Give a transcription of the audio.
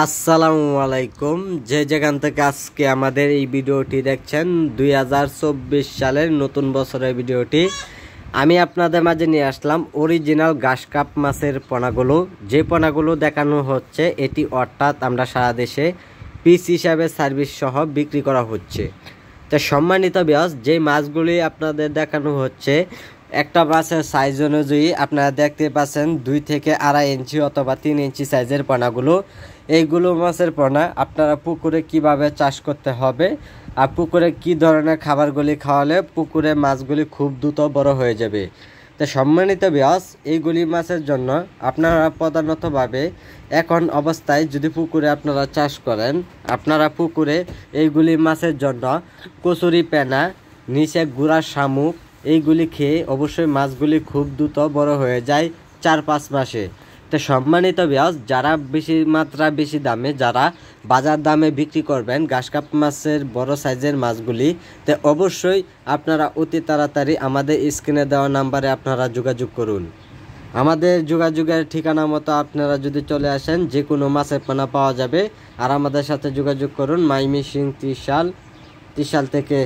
আসসালামু আলাইকুম। যে যেখান থেকে আজকে আমাদের এই ভিডিওটি দেখছেন 2024 সালের নতুন বছরের ভিডিওটি আমি আপনাদের মাঝে নিয়ে আসলাম অরিজিনাল ঘাস কাপ মাছের পোনাগুলো। যে পোনাগুলো দেখানো হচ্ছে এটি অর্থাৎ আমরা সারা দেশে পিস হিসাবে সার্ভিস সহ বিক্রি করা হচ্ছে। তো সম্মানিত ভিউয়ার্স, যে মাছগুলি আপনাদের দেখানো হচ্ছে একটা মাছের সাইজ অনুযায়ী আপনারা দেখতে পাচ্ছেন 2 থেকে 2.5 ইঞ্চি অথবা 3 ইঞ্চি সাইজের পোনাগুলো। এইগুলো মাছের পোনা আপনারা পুকুরে কিভাবে চাষ করতে হবে আর পুকুরে কি ধরনের খাবারগুলি খাওয়ালে পুকুরে মাছগুলি খুব দ্রুত বড় হয়ে যাবে। তো সম্মানিত ভিউয়ার্স, এইগুলি মাছের জন্য আপনারা প্রধানতভাবে এখন অবস্থায় যদি পুকুরে আপনারা চাষ করেন, আপনারা পুকুরে এইগুলি মাছের জন্য কচুরি পেনা, নিচে গুড়া শামুক এইগুলি খেয়ে অবশ্যই মাছগুলি খুব দ্রুত বড় হয়ে যায় 4-5 মাসে। তো সম্মানিত ভিউয়ার্স, যারা বেশি মাত্রা বেশি দামে যারা বাজার দামে বিক্রি করবেন ঘাস কাপ মাছের বড় সাইজের মাছগুলি, তো অবশ্যই আপনারা অতি তাড়াতাড়ি আমাদের স্ক্রিনে দেওয়া নাম্বারে আপনারা যোগাযোগ করুন। আমাদের যোগাযোগের ঠিকানা মতো আপনারা যদি চলে আসেন যে কোনো মাছের পোনা পাওয়া যাবে। আর আমাদের সাথে যোগাযোগ করুন ত্রিশাল থেকে।